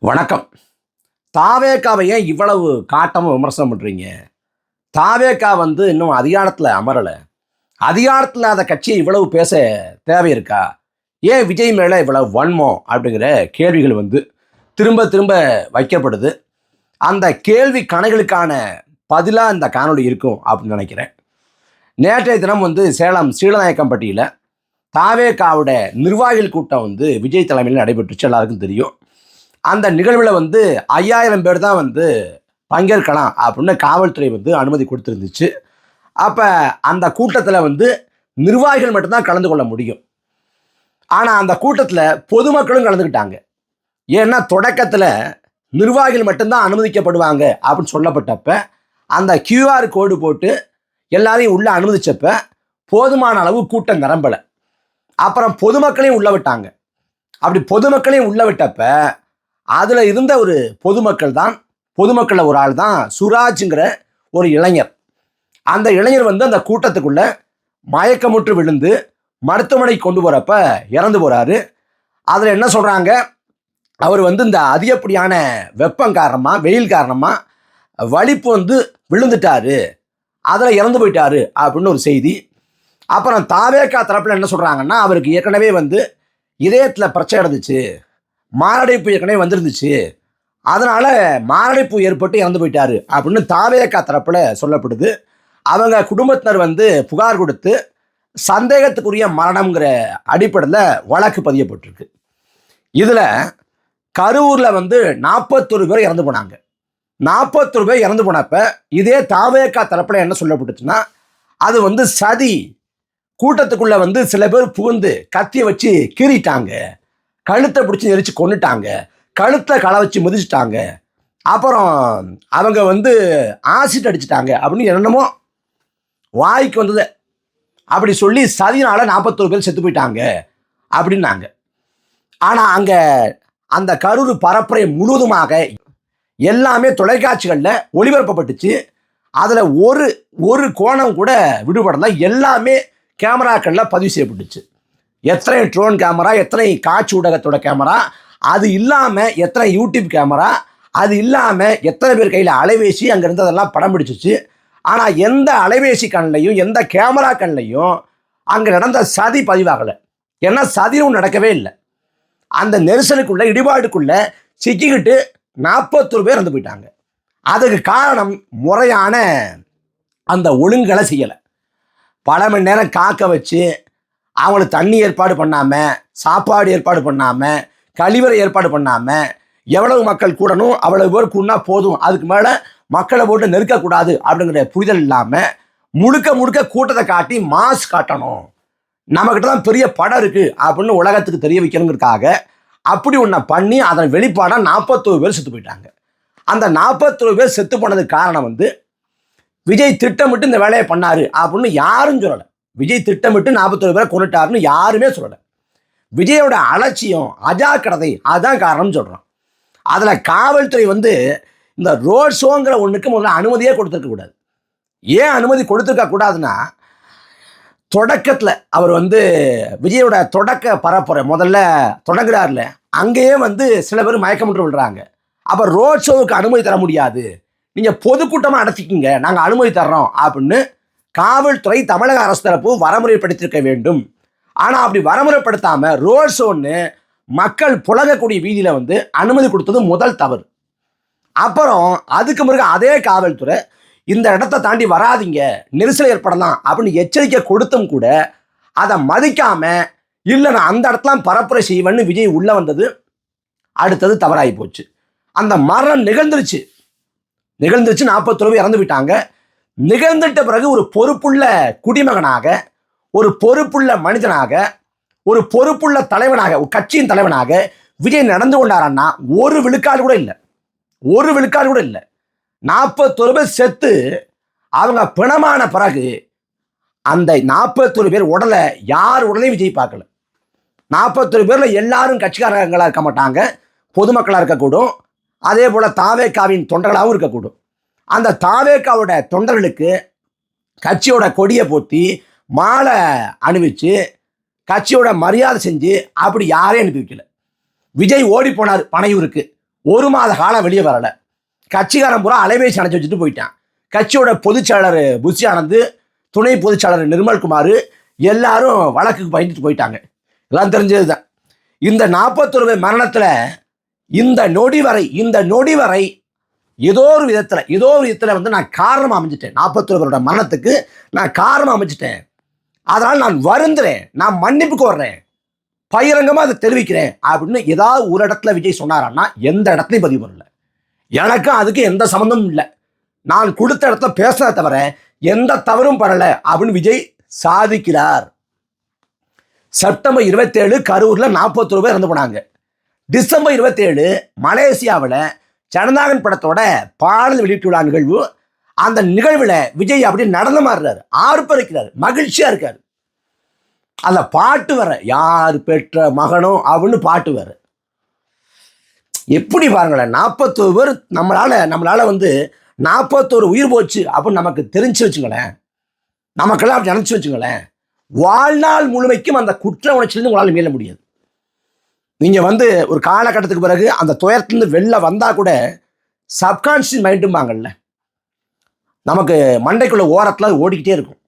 வணக்கம். தாவேக்காவை ஏன் இவ்வளவு காட்டமா விமர்சனம் பண்றீங்க? தாவேக்கா இன்னும் அதிகாரத்துல அமரல. அதிகாரத்துல இல்லாத கட்சியை இவ்வளவு பேச தேவை இருக்கா? ஏன் விஜய் மேல இவ்வளவு வன்மம் அப்படிங்கிற கேள்விகள் திரும்ப திரும்ப வைக்கப்படுது. அந்த கேள்வி கணைகளுக்கான பதிலா இந்த காணொளி இருக்கும் அப்படின்னு நினைக்கிறேன். நேற்றைய தினம் சேலம் சீலநாயக்கம்பட்டியில் தாவேக்காவோட நிர்வாகிகள் கூட்டம் விஜய் தலைமையில் நடைபெற்றுச்சு, எல்லாருக்கும் தெரியும். அந்த நிகழ்வில் 5000 பேர் தான் பங்கேற்கலாம் அப்படின்னு காவல்துறை அனுமதி கொடுத்துருந்துச்சு. அப்போ அந்த கூட்டத்தில் நிர்வாகிகள் மட்டும்தான் கலந்து கொள்ள முடியும். ஆனால் அந்த கூட்டத்தில் பொதுமக்களும் கலந்துக்கிட்டாங்க. ஏன்னா தொடக்கத்தில் நிர்வாகிகள் மட்டும்தான் அனுமதிக்கப்படுவாங்க அப்படின்னு சொல்லப்பட்டப்ப அந்த QR கோடு போட்டு எல்லாரையும் உள்ளே அனுமதிச்சப்ப போதுமான அளவு கூட்டம் நிரம்பலை. அப்புறம் பொதுமக்களையும் உள்ள விட்டாங்க. அப்படி பொதுமக்களையும் உள்ள விட்டப்ப அதில் இருந்த ஒரு பொதுமக்களில் ஒரு ஆள் தான் சுராஜுங்கிற ஒரு இளைஞர். அந்த இளைஞர் அந்த கூட்டத்துக்குள்ள மயக்கமுற்று விழுந்து மருத்துவமனைக்கு கொண்டு போகிறப்ப இறந்து போகிறாரு. அதில் என்ன சொல்கிறாங்க, அவர் இந்த அதிகப்படியான வெப்பம் காரணமாக, வெயில் காரணமாக வலிப்பு விழுந்துட்டாரு, அதில் இறந்து போயிட்டாரு அப்படின்னு ஒரு செய்தி. அப்புறம் தாவேக்கா தரப்பில் என்ன சொல்கிறாங்கன்னா, அவருக்கு ஏற்கனவே இதயத்தில் பிரச்சனை இருந்துச்சு, மாரடைப்பு ஏற்கனவே வந்துருந்துச்சு, அதனால் மாரடைப்பு ஏற்பட்டு இறந்து போயிட்டாரு அப்படின்னு தாவேக்கா தரப்பில் சொல்லப்படுது. அவங்க குடும்பத்தினர் புகார் கொடுத்து சந்தேகத்துக்குரிய மரணம்ங்கிற அடிப்படையில் வழக்கு பதியப்பட்டிருக்கு. இதில் கரூரில் 41 பேர் இறந்து போனாங்க. 41 பேர் இறந்து போனப்ப இதே தாவேக்கா தரப்பில் என்ன சொல்லப்பட்டுச்சுன்னா, அது சதி, கூட்டத்துக்குள்ளே சில பேர் புகுந்து கத்தியை வச்சு கீறிட்டாங்க, கழுத்தை பிடிச்சி நெரிச்சு கொண்டுட்டாங்க, கழுத்தை களை வச்சு மிதிச்சிட்டாங்க, அப்புறம் அவங்க ஆசிட் அடிச்சிட்டாங்க அப்படின்னு என்னென்னமோ வாய்க்கு வந்தது அப்படி சொல்லி சதினால 41 பேர் செத்து போயிட்டாங்க அப்படின்னாங்க. ஆனால் அங்கே அந்த கரூர் பரப்புரை முழுவதுமாக எல்லாமே தொலைக்காட்சிகளில் ஒளிபரப்பப்பட்டுச்சு. அதில் ஒரு கோணம் கூட விடுபடலை. எல்லாமே கேமராக்களில் பதிவு செய்யப்பட்டுச்சு. எத்தனை ட்ரோன் கேமரா, எத்தனை காட்சி ஊடகத்தோட கேமரா, அது இல்லாமல் எத்தனை யூடியூப் கேமரா, அது இல்லாமல் எத்தனை பேர் கையில் அலைபேசி அங்கே இருந்ததெல்லாம் படம் பிடிச்சிச்சு. ஆனால் எந்த அலைபேசி கண்ணையும் எந்த கேமரா கண்ணையும் அங்கே நடந்த சதி பதிவாகலை. ஏன்னா சதியும் நடக்கவே இல்லை. அந்த நெரிசலுக்குள்ள இடிபாடுக்குள்ள சிக்கிக்கிட்டு 41 பேர் இறந்து போயிட்டாங்க. அதுக்கு காரணம் முறையான அந்த ஒழுங்குகளை செய்யலை. பல மணி நேரம் காக்க வச்சு அவங்களுக்கு தண்ணி ஏற்பாடு பண்ணாமல், சாப்பாடு ஏற்பாடு பண்ணாமல், கழிவறை ஏற்பாடு பண்ணாமல், எவ்வளவு மக்கள் கூடணும் அவ்வளவு பேர் கூடனா போதும், அதுக்கு மேலே மக்களை போட்டு நெருக்கக்கூடாது அப்படிங்கிற புரிதல் இல்லாமல் முழுக்க கூட்டத்தை காட்டி மாஸ் காட்டணும், நம்மக்கிட்ட தான் பெரிய படம் இருக்குது அப்படின்னு உலகத்துக்கு தெரிய வைக்கணுங்கிறதுக்காக அப்படி ஒன்றை பண்ணி அதன் வெளிப்பாடாக 41 பேர் செத்து போயிட்டாங்க. அந்த 41 பேர் செத்து போனதுக்கு காரணம் விஜய் திட்டமிட்டு இந்த வேலையை பண்ணாரு அப்படின்னு யாரும் சொல்லலை. விஜய் திட்டமிட்டு 41 பேரை கொண்டுட்டாருன்னு யாருமே சொல்லலை. விஜயோட அலட்சியம், அஜாக்கிரதை, அதுதான் காரணம்னு சொல்கிறோம். அதில் காவல்துறை இந்த ரோட் ஷோங்கிற ஒன்றுக்கு முதல்ல அனுமதியே கொடுத்துருக்க கூடாது. ஏன் அனுமதி கொடுத்துருக்க கூடாதுன்னா, தொடக்கத்தில் அவர் விஜயோட தொடக்க பரப்புரை முதல்ல தொடங்குறாருல, அங்கேயே சில பேர் மயக்கமுற்று விடுறாங்க. அப்போ ரோட் ஷோவுக்கு அனுமதி தர முடியாது, நீங்கள் பொதுக்கூட்டமாக அடைச்சிக்கிங்க, நாங்கள் அனுமதி தர்றோம் அப்படின்னு காவல்துறை தமிழக அரசு தரப்பு வரமுறைப்படுத்தியிருக்க வேண்டும். ஆனால் அப்படி வரமுறைப்படுத்தாமல் ரோட் ஷோன்னு மக்கள் புழங்கக்கூடிய வீதியில் அனுமதி கொடுத்தது முதல் தவறு. அப்புறம் அதுக்கு பிறகு அதே காவல்துறை இந்த இடத்த தாண்டி வராதிங்க, நெரிசல் ஏற்படலாம் அப்படின்னு எச்சரிக்கை கொடுத்தும் கூட அதை மதிக்காமல், இல்லை நான் அந்த இடத்துல பரப்புரை செய்வேன்னு விஜய் உள்ளே வந்தது அடுத்தது தவறாகி போச்சு. அந்த மரணம் நிகழ்ந்துருச்சு. 41 பேர் இறந்து விட்டாங்க. நிகழ்ந்துட்ட பிறகு ஒரு பொறுப்புள்ள குடிமகனாக, ஒரு பொறுப்புள்ள மனிதனாக, ஒரு பொறுப்புள்ள தலைவனாக, ஒரு கட்சியின் தலைவனாக விஜய் நடந்து கொண்டாரன்னா ஒரு விழுக்காடு கூட இல்லை. 41 பேர் செத்து அவங்க பிணமான பிறகு அந்த 41 பேர் உடலை யார் உடலையும் விஜய் பார்க்கல. 41 பேரில் எல்லாரும் கட்சிக்காரங்களாக இருக்க மாட்டாங்க, பொதுமக்களாக இருக்கக்கூடும், அதே போல் தாவேக்காவின் தொண்டர்களாகவும் இருக்கக்கூடும். அந்த தாவேக்காவோட தொண்டர்களுக்கு கட்சியோட கொடியை போற்றி மாலை அணிவிச்சு கட்சியோட மரியாதை செஞ்சு அப்படி யாரையும் அனுப்பி வைக்கல. விஜய் ஓடி போனார் பனையூருக்கு. 1 மாத காலம் வெளியே வரலை. கட்சிக்காரன் பூரா அலைபேசி அணைச்சி வச்சுட்டு போயிட்டான். கட்சியோட பொதுச்செயலர் புஷி ஆனந்த், துணை பொதுச்செயலர் நிர்மல்குமார் எல்லாரும் வழக்குக்கு பயந்துட்டு போயிட்டாங்க. எல்லாம் தெரிஞ்சது தான். இந்த 41 பேர் மரணத்தில் இந்த நொடி வரை ஏதோ ஒரு விதத்தில் வந்து நான் காரணம் அமைஞ்சிட்டேன். 41 பேரோட மரணத்துக்கு நான் காரணம் அமைச்சிட்டேன். அதனால் நான் வருந்துறேன், நான் மன்னிப்பு கோர்றேன், பகிரங்கமாக அதை தெரிவிக்கிறேன் அப்படின்னு ஏதாவது ஒரு இடத்துல விஜய் சொன்னாரான்னா எந்த இடத்துலையும் பதிவு பண்ணல. எனக்கும் அதுக்கு எந்த சம்மந்தமும் இல்லை. நான் கொடுத்த இடத்துல பேசுறத தவிர எந்த தவறும் பண்ணலை அப்படின்னு விஜய் சாதிக்கிறார். செப்டம்பர் 27 கரூரில் 41 பேர் இறந்து போனாங்க. டிசம்பர் 27 மலேசியாவில் ஜனநாயகன் படத்தோட பாடல் வெளியிட்டு விழா நிகழ்வு. அந்த நிகழ்வில் விஜய் அப்படி நடந்து மாறுறாரு, ஆர்ப்பரிக்கிறார், மகிழ்ச்சியாக இருக்கார். அதில் பாட்டு வர யார் பெற்ற மகனோ அப்படின்னு பாட்டு வர. எப்படி பாருங்களேன், 41 பேர் நம்மளால வந்து 41 உயிர் போச்சு அப்படின்னு நமக்கு தெரிஞ்சு வச்சுங்களேன், நமக்கெல்லாம் அப்படி நினச்சி வச்சுங்களேன், வாழ்நாள் முழுமைக்கும் அந்த குற்ற உணர்ச்சியிலிருந்து உங்களால் மீள முடியாது. நீங்கள் வந்து ஒரு காலகட்டத்துக்கு பிறகு அந்த துயரத்துலேருந்து வெளில வந்தால் கூட சப்கான்ஷியஸ் மைண்டும்பாங்கல்ல, நமக்கு மண்டைக்குள்ள ஓரத்தில் ஓடிக்கிட்டே இருக்கும்.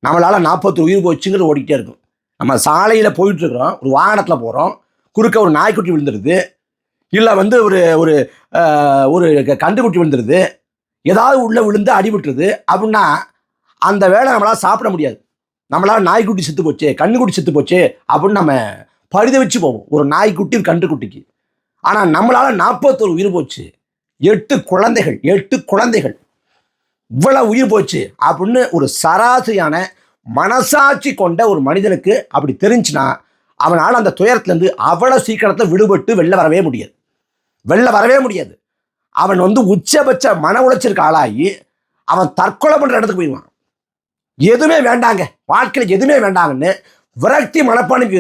நம்மளால் 41 உயிர் போச்சுங்கிறது ஓடிக்கிட்டே இருக்கும். நம்ம சாலையில் போயிட்டுருக்குறோம், ஒரு வாகனத்தில் போகிறோம், குறுக்க ஒரு நாய்க்குட்டி விழுந்துருது, இல்லை வந்து ஒரு ஒரு ஒரு கண்டுக்குட்டி விழுந்துருது, ஏதாவது உள்ளே விழுந்து அடிபட்டுருது அப்படின்னா அந்த வேலை நம்மளால் சாப்பிட முடியாது. நம்மளால் நாய்க்குட்டி செத்து போச்சு, கண்ணுக்குட்டி செத்து போச்சு அப்படின்னு நம்ம பரிதவிச்சு போவோம் ஒரு நாய்க்குட்டி கன்றுக்குட்டிக்கு. ஆனால் நம்மளால் 41 உயிர் போச்சு, 8 குழந்தைகள் இவ்வளவு உயிர் போச்சு அப்படின்னு ஒரு சராசரியான மனசாட்சி கொண்ட ஒரு மனிதனுக்கு அப்படி தெரிஞ்சுன்னா அவனால் அந்த துயரத்துலேருந்து அவ்வளோ சீக்கிரத்தில் விடுபட்டு வெளில வரவே முடியாது. அவன் வந்து உச்சபட்ச மன உளைச்சலுக்கு ஆளாகி அவன் தற்கொலை பண்ணுற இடத்துக்கு போயிடுவான். எதுவுமே வேண்டாங்க, வாழ்க்கையில் எதுவுமே வேண்டாங்கன்னு விரக்தி மனப்பான்மைக்கு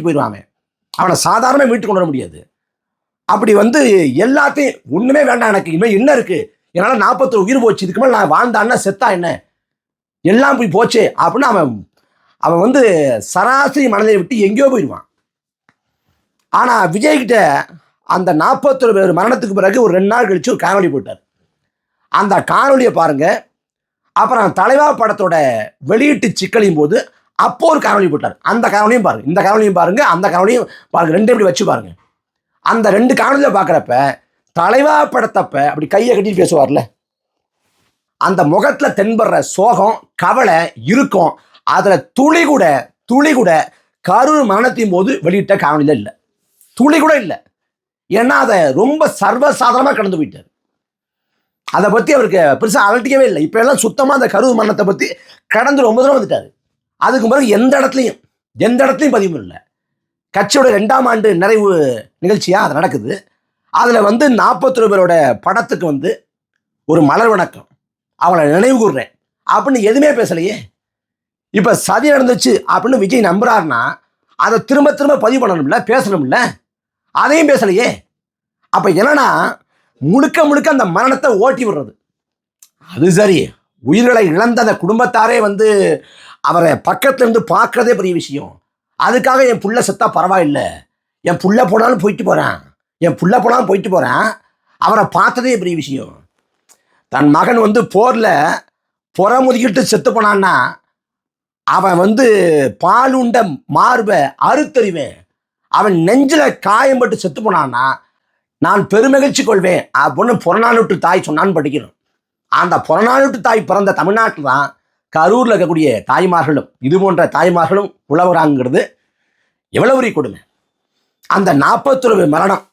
போயிடுவாங்க. அவனை சாதாரணமாக வீட்டுக்கு கொண்டு வர முடியாது. அப்படி வந்து எல்லாத்தையும் ஒன்றுமே வேண்டாம், எனக்கு இனிமேல் என்ன இருக்குது, என்னால் 41 உயிர் போச்சு, இதுக்கு மேலே நான் வாழ்ந்தான்னா செத்தா என்ன, எல்லாம் போய் போச்சே அப்படின்னு அவன் வந்து சராசரி மனதை விட்டு எங்கேயோ போயிடுவான். ஆனால் விஜய்கிட்ட அந்த 41 பேர் மரணத்துக்கு பிறகு ஒரு 2 நாள் கழிச்சு ஒரு காணொலி போட்டார். அந்த காணொலியை பாருங்க. அப்புறம் தலைவா படத்தோட வெளியீட்டு சிக்கலின் போது அப்போ ஒரு காணொலி போட்டார். அந்த காணொலியும் பாருங்க, இந்த காணொலியும் பாருங்க, அந்த காணொலியும் பாருங்க, 2 இப்படி வச்சு பாருங்க. அந்த 2 காணொலியை பார்க்குறப்ப தலைவா படத்தப்ப அப்படி கையை கட்டிட்டு பேசுவார்ல, அந்த முகத்தில் தென்படுற சோகம், கவலை இருக்கும். அதில் துளி கூட கரூர் மரணத்தின் போது வெளியிட்ட காணொலியில் இல்லை, துளி கூட இல்லை. ஏன்னா அதை ரொம்ப சர்வசாதாரணமாக கடந்து போயிட்டார். அதை பற்றி அவருக்கு பெருசாக அலட்டிக்கவே இல்லை. இப்போ எல்லாம் சுத்தமாக அந்த கரூர் மரணத்தை பற்றி கடந்து ரொம்ப தூரம் வந்துட்டார். அதுக்கு பிறகு எந்த இடத்துலையும் பதிவு இல்லை. கட்சியோட 2ஆம் ஆண்டு நிறைவு நிகழ்ச்சியாக அது நடக்குது. அதில் வந்து 41 பேரோட படத்துக்கு வந்து ஒரு மலர் வணக்கம், அவளை நினைவு கூறுறேன் அப்படின்னு எதுவுமே பேசலையே. இப்போ சதி நடந்துச்சு அப்படின்னு விஜய் நம்புறாருன்னா அதை திரும்ப பதிவு பண்ணணும்ல, பேசணும்ல, அதையும் பேசலையே. அப்போ என்னன்னா முழுக்க அந்த மரணத்தை ஓட்டி விடுறது. அது சரி, உயிர்களை இழந்த அந்த குடும்பத்தாரே வந்து அவரை பக்கத்துலேருந்து பார்க்குறதே பெரிய விஷயம். அதுக்காக என் புள்ள செத்தா பரவாயில்லை, என் புள்ள போனாலும் போயிட்டு போகிறேன், அவரை பார்த்ததே பெரிய விஷயம். தன் மகன் வந்து போரில் புறமுதுகிட்டு செத்து போனான்னா அவன் வந்து பாலுண்ட மார்பை அறுத்தறிவேன், அவன் நெஞ்சில் காயம்பட்டு செத்து போனான்னா நான் பெருமகிழ்ச்சி கொள்வேன் அப்படின்னு புறநானூற்று தாய் சொன்னான்னு படிக்கணும். அந்த புறநானூற்று தாய் பிறந்த தமிழ்நாட்டில் தான் கரூரில் இருக்கக்கூடிய தாய்மார்களும் இது போன்ற தாய்மார்களும் உழவுறாங்கிறது எவ்வளவு பெரிய கொடுமை. அந்த 41 மரணம்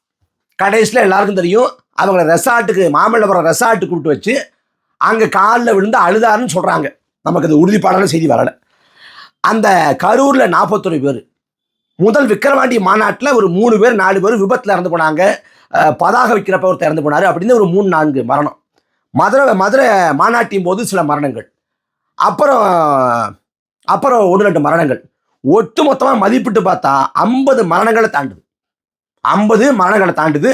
கடைசியில் எல்லாருக்கும் தெரியும். அவங்கள ரெசார்ட்டுக்கு, மாமல்லபுரம் ரெசார்ட்டுக்கு கூப்பிட்டு வச்சு அங்கே காலில் விழுந்து அழுதாருன்னு சொல்கிறாங்க. நமக்கு அது உறுதிப்பாடான செய்தி வரலை. அந்த கரூரில் 41 பேர் முதல் விக்கிரவாண்டி மாநாட்டில் ஒரு 3 பேர் 4 பேர் விபத்தில் இறந்து போனாங்க. பதாக வைக்கிறப்ப ஒருத்தர் இறந்து போனார். அப்படின்னு ஒரு 3-4 மரணம். மதுரை மாநாட்டின் போது சில மரணங்கள், அப்புறம் 1-2 மரணங்கள். ஒட்டு மொத்தமாக மதிப்பிட்டு பார்த்தா 50 மரணங்களை தாண்டுது.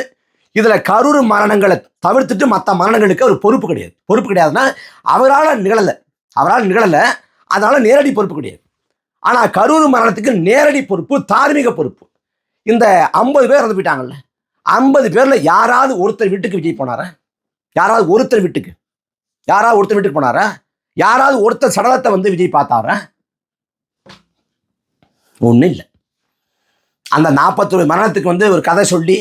இதில் கரூர் மரணங்களை தவிர்த்துட்டு மற்ற மரணங்களுக்கு அவர் பொறுப்பு கிடையாதுன்னா அவரால் நிகழலை, அதனால் நேரடி பொறுப்பு கிடையாது. ஆனால் கரூர் மரணத்துக்கு நேரடி பொறுப்பு, தார்மீக பொறுப்பு. இந்த 50 பேர் இறந்து போயிட்டாங்கல்ல, 50 பேர்ல யாராவது ஒருத்தர் வீட்டுக்கு விஜய் போனாரா? யாராவது ஒருத்தர் வீட்டுக்கு போனாரா? யாராவது ஒருத்தர் சடலத்தை வந்து விஜய் பார்த்தாரா? ஒன்றும் இல்லை. அந்த 41 மரணத்துக்கு வந்து ஒரு கதை சொல்லி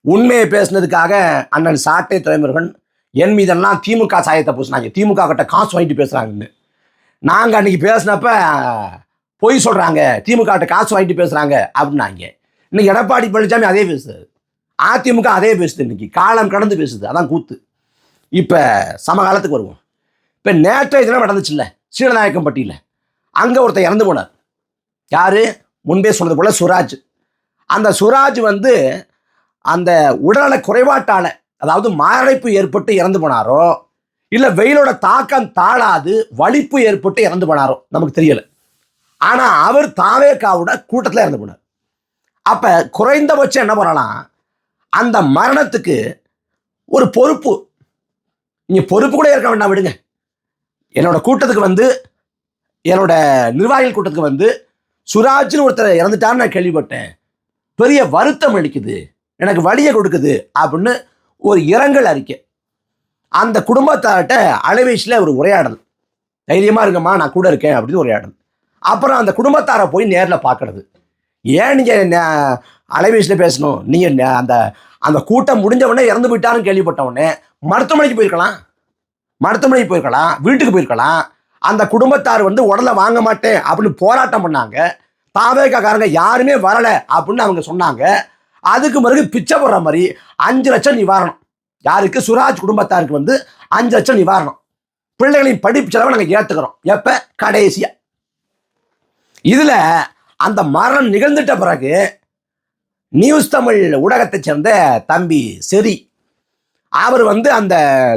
உண்மையை பேசுனதுக்காக அண்ணன் சாட்டை துரைமுருகன் என் மீதெல்லாம் திமுக சாயத்தை பூசினாங்க. திமுக கிட்ட காசு வாங்கிட்டு பேசுறாங்கன்னு. நாங்கள் அன்னைக்கு பேசினப்ப பொய் சொல்றாங்க, திமுக கிட்ட காசு வாங்கிட்டு பேசுறாங்க அப்படின்னாங்க. இன்னைக்கு எடப்பாடி பழனிசாமி அதே பேசுது, அதிமுக அதே பேசுது. இன்னைக்கு காலம் கடந்து பேசுது. அதான் கூத்து. இப்போ சமகாலத்துக்கு வருவோம். இப்போ நேற்றைய தினம் நடந்துச்சுல்ல சீலநாயக்கம்பட்டியில், அங்கே ஒருத்தர் இறந்து போனார். யாரு? முன்பே சொன்னது போல சுராஜ். அந்த சுராஜ் வந்து அந்த உடல்நல குறைபாட்டால, அதாவது மாரடைப்பு ஏற்பட்டு இறந்து போனாரோ இல்லை வெயிலோட தாக்கம் தாழாது வலிப்பு ஏற்பட்டு இறந்து போனாரோ நமக்கு தெரியல. ஆனால் அவர் தாவேகாவோட கூட்டத்தில் இறந்து போனார். அப்போ குறைந்தபட்சம் என்ன பண்ணலாம், அந்த மரணத்துக்கு ஒரு பொறுப்பு, நீங்கள் பொறுப்பு கூட ஏற்க வேண்டாம், விடுங்க. என்னோட கூட்டத்துக்கு வந்து, என்னோட நிர்வாகிகள் கூட்டத்துக்கு வந்து சுராஜ்னு ஒருத்தர் இறந்துட்டான்னு நான் கேள்விப்பட்டேன், பெரிய வருத்தம் அளிக்குது, எனக்கு வலியை கொடுக்குது அப்படின்னு ஒரு இரங்கல் அறிக்கை. அந்த குடும்பத்தார்கிட்ட அலைபேசியில் ஒரு உரையாடல், தைரியமாக இருக்குமா நான் கூட இருக்கேன் அப்படின்னு உரையாடல். அப்புறம் அந்த குடும்பத்தாரை போய் நேரில் பார்க்கறது. ஏன் நீங்கள் அலைபேசியில் பேசணும்? நீங்கள் அந்த அந்த கூட்டம் முடிஞ்சவொடனே இறந்து போயிட்டாருன்னு கேள்விப்பட்டவொடனே மருத்துவமனைக்கு போயிருக்கலாம், வீட்டுக்கு போயிருக்கலாம். அந்த குடும்பத்தார் வந்து உடலை வாங்க மாட்டேன் அப்படின்னு போராட்டம் பண்ணாங்க. தாவேகாரங்க யாருமே வரலை அப்படின்னு அவங்க சொன்னாங்க. அதுக்கு பிறகு பிச்சை போடுற மாதிரி 5 லட்சம் நிவாரணம். யாருக்கு? சுராஜ் குடும்பத்தாருக்கு வந்து 5 லட்சம் நிவாரணம். பிள்ளைகளின் படிப்பு செலவை நாங்கள் ஏற்றுக்கிறோம். எப்போ? கடைசியா. இதில் அந்த மரணம் நிகழ்ந்துட்ட பிறகு நியூஸ் தமிழ் ஊடகத்தை சேர்ந்த தம்பி சரி, அவர் வந்து அந்த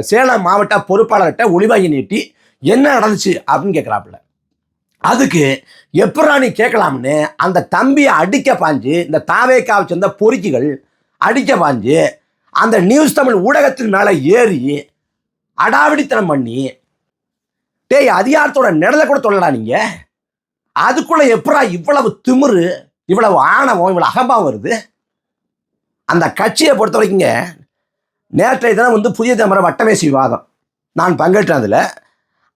சேலம் மாவட்ட பொறுப்பாளர்கிட்ட ஒளிவாங்கி நீட்டி என்ன நடந்துச்சு அப்படின்னு கேட்குறாப்புல. அதுக்கு எப்படா நீ கேட்கலாம்னு அந்த தம்பியை அடிக்க பாஞ்சு, இந்த தாவேக்காவை சேர்ந்த பொறுக்கிகள் அடிக்க பாஞ்சு அந்த நியூஸ் தமிழ் ஊடகத்தின் மேலே ஏறி அடாவடித்தனம் பண்ணி, டேய் அதிகாரத்தோட நிழலை கூட சொல்லலாம் நீங்க, அதுக்குள்ள எப்படா இவ்வளவு திமிரு, இவ்வளவு ஆணவம், இவ்வளவு அகம்பாவம் வருது? அந்த கட்சியை பொறுத்த வரைக்குங்க, நேற்றைய தினம் வந்து புதிய தமிழர் வட்டமேசி விவாதம் நான் பங்கேற்றேன். அதில்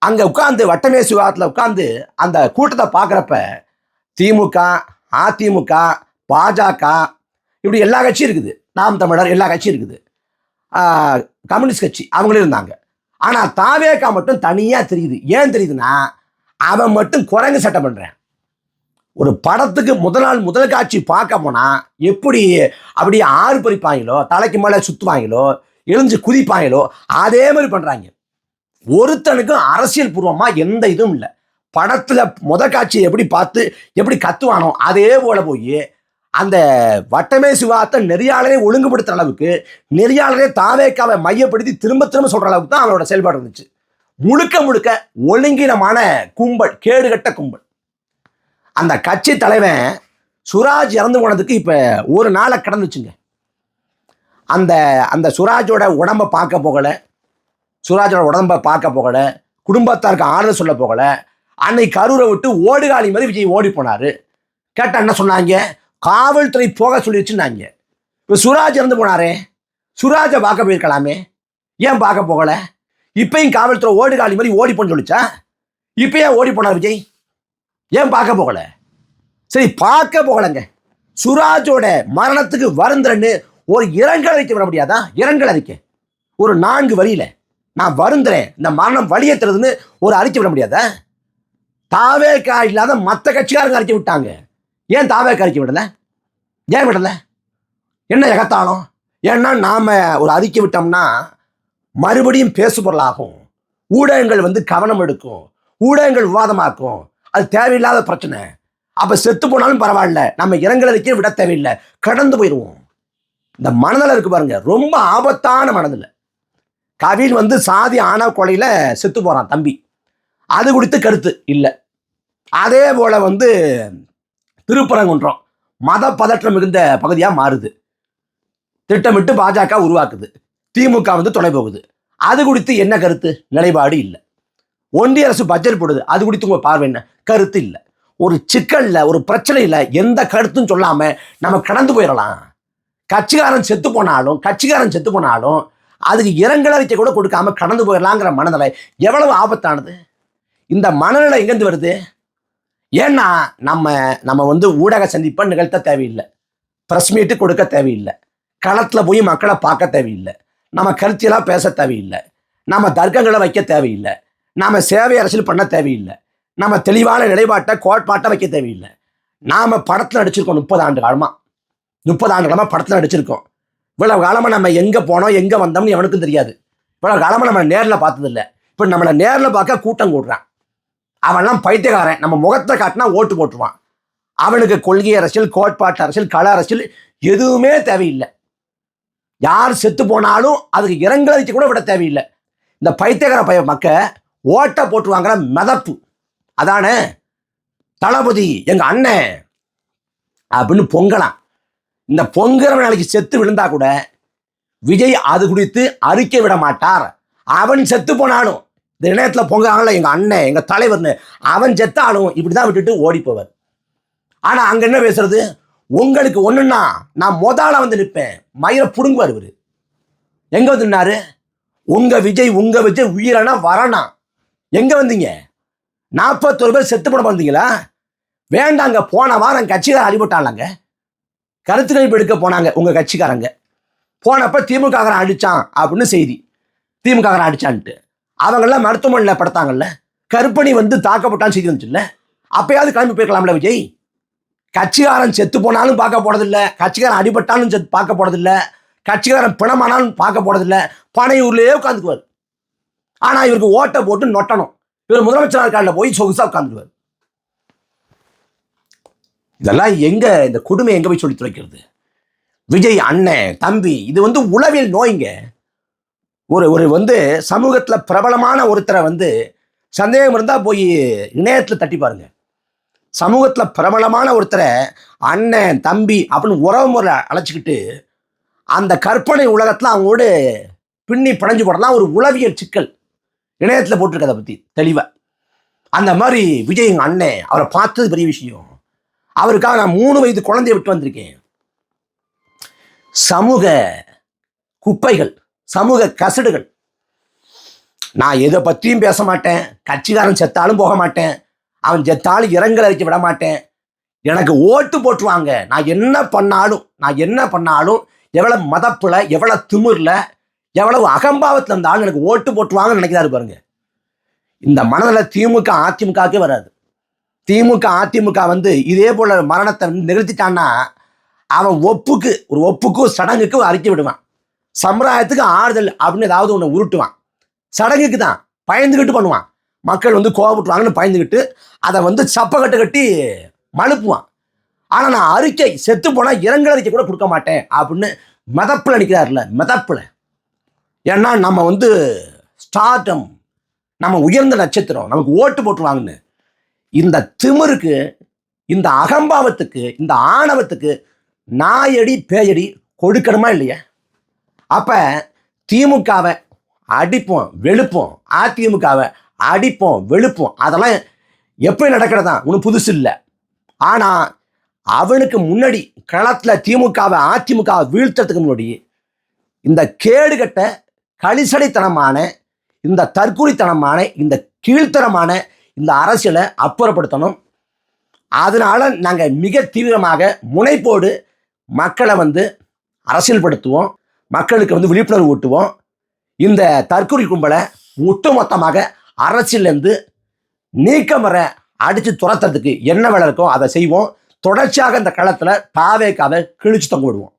அங்கே உட்காந்து வட்டமேசி விவாதத்தில் உட்காந்து அந்த கூட்டத்தை பார்க்குறப்ப திமுக, அதிமுக, பாஜக இப்படி எல்லா கட்சியும் இருக்குது, நாம் தமிழர் எல்லா கட்சியும் இருக்குது, கம்யூனிஸ்ட் கட்சி அவங்களும் இருந்தாங்க. ஆனால் தாவேகா மட்டும் தனியாக தெரியுது. ஏன் தெரியுதுன்னா, அவன் மட்டும் குரங்கு சட்டை பண்ணுறேன். ஒரு படத்துக்கு முதல் காட்சி பார்க்க போனால் எப்படி அப்படியே ஆறு பறிப்பாங்களோ, தலைக்கு மேலே சுற்றுவாங்களோ, எழுந்து குதிப்பாங்களோ, அதே மாதிரி பண்ணுறாங்க. ஒருத்தனுக்கும் அரசியல் பூர்வமாக எந்த இதுவும் இல்லை. படத்தில் காட்சியை எப்படி பார்த்து எப்படி கத்துவானோ அதே போல போய் அந்த வட்டமே சிவாத்தை நெறியாளரே ஒழுங்குபடுத்துகிற அளவுக்கு, நெறியாளரே தாவேக்காவை மையப்படுத்தி திரும்ப திரும்ப சொல்கிற அளவுக்கு தான் அவனோட செயல்பாடு இருந்துச்சு. முழுக்க ஒழுங்கீனமான கும்பல், கேடுகட்ட கும்பல். அந்த கட்சி தலைவன் சுராஜ் இறந்து போனதுக்கு இப்போ ஒரு நாளை கடந்துச்சுங்க. அந்த சுராஜோட உடம்பை பார்க்க போகலை, குடும்பத்தாருக்கு ஆறுதல் சொல்ல போகலை. அன்னைக்கு கரூரை விட்டு ஓடுகாலி மாதிரி விஜய் ஓடி போனார். கேட்டால் என்ன சொன்னாங்க? காவல்துறை போக சொல்லிடுச்சுன்னாங்க. இப்போ சுராஜ் இறந்து போனாரே, சுராஜை பார்க்க போயிருக்கலாமே, ஏன் பார்க்க போகலை? இப்பயும் காவல்துறை ஓடுகாலி மாதிரி ஓடி போன்னு சொல்லிச்சா? இப்போ ஏன் ஓடி போனார் விஜய்? ஏன் பார்க்க போகலை? சரி, பார்க்க போகலைங்க. சுராஜோட மரணத்துக்கு வருந்துறன்னு ஒரு இரங்கல் அறிக்கை விட முடியாதா? இரங்கல் அறிக்கை ஒரு 4 வரியில, நான் வருந்துறேன், இந்த மரணம் வலியை தருதுன்னு ஒரு அறிக்கை விட முடியாதா? தாவேக்கா இல்லாத மற்ற கட்சிக்காரங்க அறிக்கை விட்டாங்க. ஏன் தாவேக்கா அறிக்கை விடலை? ஏன் விடலை? என்ன எகத்தாலும்? ஏன்னா நாம் ஒரு அறிக்கை விட்டோம்னா மறுபடியும் பேசு பொருளாகும், ஊடகங்கள் வந்து கவனம் எடுக்கும், ஊடகங்கள் விவாதமாக்கும். அது தேவையில்லாத பிரச்சனை. அப்போ செத்து போனாலும் பரவாயில்ல, நம்ம இரங்கல் அறிக்கையை விட தேவையில்லை, கடந்து போயிடுவோம். இந்த மனநிலை இருக்கு பாருங்க, ரொம்ப ஆபத்தான மனநிலை. கவின் வந்து சாதி ஆணவ கொலையில் செத்து போகிறான் தம்பி, அது குறித்து கருத்து இல்லை. அதே போல் வந்து திருப்பரங்குன்றம் மத பதற்றம் மிகுந்த பகுதியாக மாறுது, திட்டமிட்டு பாஜக உருவாக்குது, திமுக வந்து துணை போகுது. அது குறித்து என்ன கருத்து, நிலைப்பாடு இல்லை. ஒன்றிய அரசு பட்ஜெட் போடுது, அது குறித்து உங்கள் பார்வை என்ன? கருத்து இல்லை. ஒரு சிக்கல்ல, ஒரு பிரச்சனையில் எந்த கருத்தும் சொல்லாமல் நம்ம கடந்து போயிடலாம். கட்சிக்காரன் செத்து போனாலும் அதுக்கு இரங்கல் அறிக்கை கூட கொடுக்காம கடந்து போயிடலாங்கிற மனநிலை எவ்வளவு ஆபத்தானது. இந்த மனநிலை எங்கேருந்து வருது? ஏன்னா நம்ம வந்து ஊடக சந்திப்பை நிகழ்த்த தேவையில்லை, ப்ரெஸ் மீட்டு கொடுக்க தேவையில்லை, களத்தில் போய் மக்களை பார்க்க தேவையில்லை, நம்ம கருத்தியெல்லாம் பேச தேவையில்லை, நம்ம தர்க்கங்களை வைக்க தேவையில்லை, நாம் சேவை அரசியல் பண்ண தேவையில்லை, நம்ம தெளிவான நிலைப்பாட்டை கோட்பாட்டை வைக்க தேவையில்லை. நாம் படத்தில் நடிச்சிருக்கோம் 30 ஆண்டு காலமாக படத்தில் நடிச்சிருக்கோம். இவ்வளவு காலமாக நம்ம எங்கே போனோம் எங்கே வந்தோம்னு எவனுக்கும் தெரியாது. இவ்வளவு காலமாக நம்ம நேரில் பார்த்ததில்லை. இப்போ நம்மளை நேரில் பார்க்க கூட்டம் கூடுறான். அவன்லாம் பைத்தியக்காரன். நம்ம முகத்தை காட்டினா ஓட்டு போட்டுருவான். அவனுக்கு கொள்கை அரசியல், கோட்பாட்டு அரசியல், கள அரசியல் எதுவுமே தேவையில்லை. யார் செத்து போனாலும் அதுக்கு இரங்கல் அறிக்கை கூட விட தேவையில்லை. இந்த பைத்தியக்கார மக்க ஓட்டை போட்டுருவாங்கிற மிதப்பு அதானே. தளபதி எங்க அண்ணன் அப்படின்னு பொங்கலாம். இந்த பொங்குற நாளைக்கு செத்து விழுந்தா கூட விஜய் அது குறித்து அறிக்கை விட மாட்டார். அவன் செத்து போனாலும் இந்த இணையத்தில் பொங்குறாங்கல்ல எங்க அண்ணன் எங்க தலைவர்னு, அவன் செத்தாலும் இப்படிதான் விட்டுட்டு ஓடி போவார். ஆனா அங்க என்ன பேசுறது? உங்களுக்கு ஒண்ணுன்னா நான் முதல்ல வந்து நிற்பேன். மயிரை புடுங்குவார் இவரு. எங்க வந்து நின்னாரு? உங்க விஜய் உயிரனா வரனா? எங்க வந்தீங்க? 41 பேர் செத்து போட வந்தீங்களா? வேண்டாங்க. போன வாரம் கட்சிக்காரன் அடிபட்டாங்க. கருத்து கணிப்பு எடுக்க போனாங்க உங்க கட்சிக்காரங்க. போனப்ப திமுக அடிச்சான் அப்படின்னு செய்தி. திமுக அடிச்சான்ட்டு அவங்கெல்லாம் மருத்துவமனையில் படுத்தாங்கல்ல. கருப்பணி வந்து தாக்கப்பட்டான்னு செய்தி வந்துச்சுல்ல. அப்பயாவது கிளம்பி போயிருக்கலாம்ல விஜய். கட்சிக்காரன் செத்து போனாலும் பார்க்க போறதில்ல, கட்சிக்காரன் அடிபட்டாலும் பார்க்க போறதில்ல, கட்சிக்காரன் பிணமானாலும் பார்க்க போறதில்ல. பனையூர்லயே உட்காந்துக்குவார். ஆனா இவருக்கு ஓட்டை போட்டு நொட்டணும். இவர் முதலமைச்சர் காலில் போய் சொகுசா உட்காந்துக்குவார். இதெல்லாம் எங்க இந்த கொடுமை எங்க போய் சொல்லி துளைக்கிறது? விஜய் அண்ணன் தம்பி இது வந்து உளவியல் நோய்ங்க. ஒரு வந்து சமூகத்துல பிரபலமான ஒருத்தரை வந்து சந்தேகம் இருந்தா போய் இணையத்துல தட்டி பாருங்க. சமூகத்துல பிரபலமான ஒருத்தரை அண்ணன் தம்பி அப்படின்னு உறவு முறை அழைச்சிக்கிட்டு அந்த கற்பனை உலகத்துல அவங்களோட பின்னி படைஞ்சு போடலாம். ஒரு உளவியல் சிக்கல் இணையத்துல போட்டிருக்கதை பத்தி தெளிவா. அந்த மாதிரி விஜய் எங்க அண்ணன், அவரை பார்த்தது பெரிய விஷயம். அவருக்காக நான் 3 வயது குழந்தைய விட்டு வந்திருக்கேன். சமூக குப்பைகள், சமூக கசடுகள். நான் எதை பற்றியும் பேச மாட்டேன். கட்சிக்காரன் செத்தாலும் போக மாட்டேன். அவன் செத்தாலும் இரங்கல் அறிக்கை விட மாட்டேன். எனக்கு ஓட்டு போட்டுருவாங்க. நான் என்ன பண்ணாலும் எவ்வளவு மதப்புல, எவ்வளவு திமிர்ல, எவ்வளவு அகம்பாவத்தில் இருந்தாலும் எனக்கு ஓட்டு போட்டுருவாங்கன்னு நினைக்கிறாரு பாருங்க. இந்த மனதில் திமுக அதிமுகவே வராது. திமுக அதிமுக வந்து இதே போல மரணத்தை நிறுத்திட்டான்னா அவன் ஒப்புக்கு சடங்குக்கு அறிக்கை விடுவான். சம்பிரதாயத்துக்கு ஆறுதல் அப்படின்னு ஏதாவது ஒன்று உருட்டுவான். சடங்குக்கு தான் பயந்துக்கிட்டு பண்ணுவான். மக்கள் வந்து கோபப்பட்டுவாங்கன்னு பயந்துக்கிட்டு அதை வந்து சப்பக்கட்டு கட்டி மழுப்புவான். ஆனால் நான் அறிக்கை செத்து போனால் இரங்கல் அறிக்கை கூட கொடுக்க மாட்டேன் அப்படின்னு மிதப்பில் நிற்கிறார்ல, மிதப்பில். ஏன்னா நம்ம வந்து ஸ்டார்டம், நம்ம உயர்ந்த நட்சத்திரம், நமக்கு ஓட்டு போட்டுருவாங்கன்னு. இந்த திமிருக்கு, இந்த அகம்பாவத்துக்கு, இந்த ஆணவத்துக்கு நாயடி பேயடி கொடுக்கணுமா இல்லையா? அப்ப திமுகவை அடிப்போம் வெளுப்போம், அதிமுகவை அடிப்போம் வெளுப்போம், அதெல்லாம் எப்படி நடக்கிறதா ஒன்றும் புதுசு இல்லை. ஆனா அவனுக்கு முன்னாடி களத்துல திமுகவை அதிமுகவை வீழ்த்ததுக்கு முன்னாடி இந்த கேடுகட்ட களிசடைத்தனமான, இந்த தற்கொலைத்தனமான, இந்த கீழ்த்தரமான இந்த அரசியலை அப்புறப்படுத்தணும். அதனால நாங்கள் மிக தீவிரமாக முனைப்போடு மக்களை வந்து அரசியல்படுத்துவோம், மக்களுக்கு வந்து விழிப்புணர்வு ஊட்டுவோம். இந்த தற்கொலை கும்பலை ஒட்டுமொத்தமாக அரசியலேருந்து நீக்கமர அடித்து துரத்துறதுக்கு என்ன வேலை இருக்கோ அதை செய்வோம். தொடர்ச்சியாக இந்த களத்தில் தாவேக்காவை கிழிச்சு தொங்க விடுவோம்.